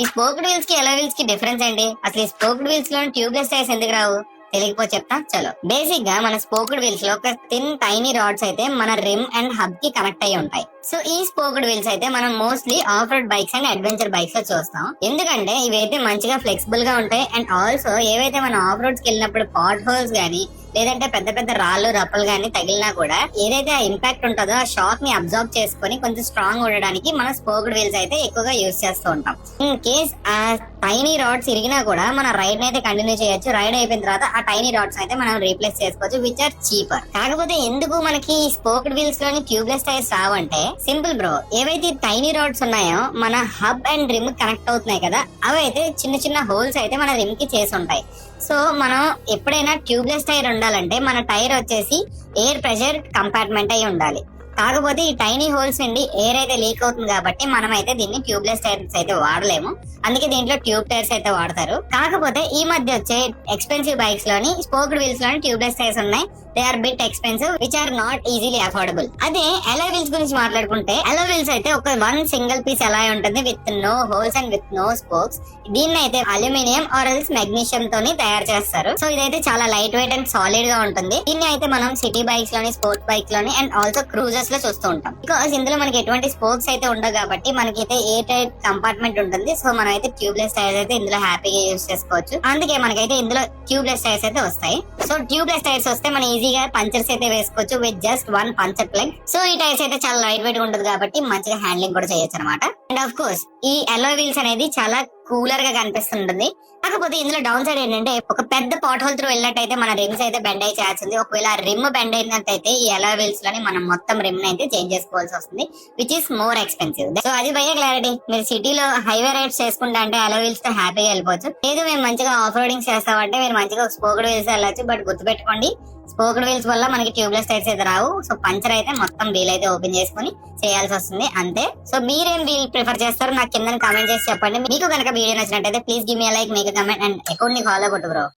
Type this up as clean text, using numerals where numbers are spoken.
ఈ spoked wheels కి ఎలా వీల్స్ కి డిఫరెన్స్ ఏంటి? అసలు ఈ స్పోక్డ్ వీల్స్ లో ట్యూబ్లెస్ టైర్స్ ఎందుకు రావు? తెలియకపోతే చెప్తా చలో. బేసిక్ గా మన స్పోక్డ్ వీల్స్ లో ఒక థిన్ టైనీ రాడ్స్ అయితే మన రిమ్ అండ్ హబ్ కి కనెక్ట్ అయ్యి ఉంటాయి. సో ఈ స్పోక్డ్ వీల్స్ అయితే మనం mostly of road bikes and adventure bikes లో చూస్తాం. ఎందుకంటే ఇవైతే మంచిగా ఫ్లెక్సిబుల్ గా ఉంటాయి అండ్ ఆల్సో ఏవైతే మనం ఆఫ్ రోడ్స్ కి వెళ్ళినప్పుడు పాట్ హోల్స్ గానీ లేదంటే పెద్ద పెద్ద రాళ్ళు రప్పలు గానీ తగిలినా కూడా ఏదైతే ఆ ఇంపాక్ట్ ఉంటుందో ఆ షాక్ ని అబ్జర్వ్ చేసుకుని కొంచెం స్ట్రాంగ్ ఉండడానికి మనం స్పోక్డ్ వీల్స్ అయితే ఎక్కువగా యూజ్ చేస్తూ ఉంటాం. ఇన్ కేస్ ఆ టైనీ రాడ్స్ ఇరిగినా కూడా మన రైడ్ అయితే కంటిన్యూ చేయొచ్చు. రైడ్ అయిపోయిన తర్వాత ఆ టైనీ రాడ్స్ అయితే మనం రీప్లేస్ చేసుకోవచ్చు విచ్ ఆర్ చీపర్. కాకపోతే ఎందుకు మనకి స్పోక్డ్ వీల్స్ లోని ట్యూబ్లెస్ టైర్స్ రావంటే సింపుల్ బ్రో. ఏవైతే టైనీ రాడ్స్ ఉన్నాయో మన హబ్ అండ్ రిమ్ కనెక్ట్ అవుతున్నాయి కదా, అవి అయితే చిన్న చిన్న హోల్స్ అయితే మన రిమ్ కి చేసి ఉంటాయి. సో మనం ఎప్పుడైనా ట్యూబ్లెస్ టైర్ ఉండాలంటే మన టైర్ వచ్చేసి ఎయిర్ ప్రెషర్ కంపార్ట్మెంట్ అయి ఉండాలి. కాకపోతే ఈ టైనీ హోల్స్ నుండి ఎయిర్ అయితే లీక్ అవుతుంది కాబట్టి మనం అయితే దీన్ని ట్యూబ్లెస్ టైర్స్ అయితే వాడలేము. అందుకే దీంట్లో ట్యూబ్ టైర్స్ అయితే వాడతారు. కాకపోతే ఈ మధ్య వచ్చే ఎక్స్పెన్సివ్ బైక్స్ లోని స్పోక్డ్ వీల్స్ లోని ట్యూబ్లెస్ టైర్స్ ఉన్నాయి. They are bit expensive which are not easily affordable. అదే అలాయ్ వీల్స్ గురించి మాట్లాడుకుంటే అలాయ్ వీల్స్ అయితే ఒక వన్ సింగిల్ పీస్ అలాయ్ ఉంటుంది with no holes and with no spokes. దీన్ని అయితే అల్యూమినియం ఆర్ ఎల్స్ మెగ్నీషియం తోని తయారు చేస్తారు. సో ఇదైతే చాలా లైట్ వెయిట్ అండ్ సాలిడ్ గా ఉంటుంది. దీన్ని అయితే మనం సిటీ బైక్స్ లోని స్పోర్ట్స్ బైక్స్ లోని అండ్ ఆల్సో క్రూజర్స్ లో చూస్తూ ఉంటాం. బికాస్ ఇందులో మనకి ఎటువంటి స్పోక్స్ అయితే ఉండవు కాబట్టి మనకైతే ఎయిర్ టైట్ కంపార్ట్మెంట్ ఉంటుంది. సో మనం అయితే ట్యూబ్లెస్ టైర్స్ అయితే ఇందులో హ్యాపీగా యూజ్ చేసుకోవచ్చు. అందుకే మనకైతే ఇందులో ట్యూబ్లెస్ టైర్స్ అయితే వస్తాయి. సో ట్యూబ్లెస్ టైర్స్ వస్తే మనం ఈజీగా పంచర్స్ అయితే వేసుకోవచ్చు with just one puncture plug. So ఈ టైర్స్ అయితే చాలా లైట్ వెయిట్ ఉంటుంది కాబట్టి మంచిగా హ్యాండ్లింగ్ కూడా చేయొచ్చు అనమాట. అండ్ ఆఫ్ కోర్స్ ఈ అలాయ్ వీల్స్ అనేది చాలా కూలర్ గా కనిపిస్తుంటుంది. కాకపోతే ఇందులో డౌన్ సైడ్ ఏంటంటే ఒక పెద్ద పాట్ హోల్ త్రూ వెళ్ళినట్టయితే మన రిమ్స్ అయితే బెండ్ అయి చేయాల్సింది. ఒకవేళ రిమ్ బెండ్ అయినట్టయితే ఈ అలాయ్ వీల్స్ లోని మనం మొత్తం రిమ్ అయితే చేంజ్ చేసుకోవాల్సి వస్తుంది which is more expensive. So అది భయ క్లారిటీ. మీరు సిటీలో హైవే రైడ్స్ చేసుకుంటా అంటే అలాయ్ వీల్స్ తో హ్యాపీగా వెళ్ళిపోవచ్చు. లేదు మేము మంచిగా ఆఫ్ రోడింగ్ చేస్తామంటే మీరు మంచిగా స్పోక్డ్ వీల్స్ వెళ్ళొచ్చు. బట్ గుర్తుపెట్టుకోండి స్పోక్డ్ వీల్స్ వల్ల మనకి ట్యూబ్లెస్ టైర్స్ అయితే రావు. సో పంచర్ అయితే మొత్తం వీల్ అయితే ఓపెన్ చేసుకుని చేయాల్సి వస్తుంది అంతే. సో మీరేం వీల్ ప్రిఫర్ చేస్తారు నాకు కింద కామెంట్ చేసి చెప్పండి. మీకు కనుక వీడియో నచ్చినట్టయితే please give me like, make comment and account ని ఫాలో కొట్టు బ్రో.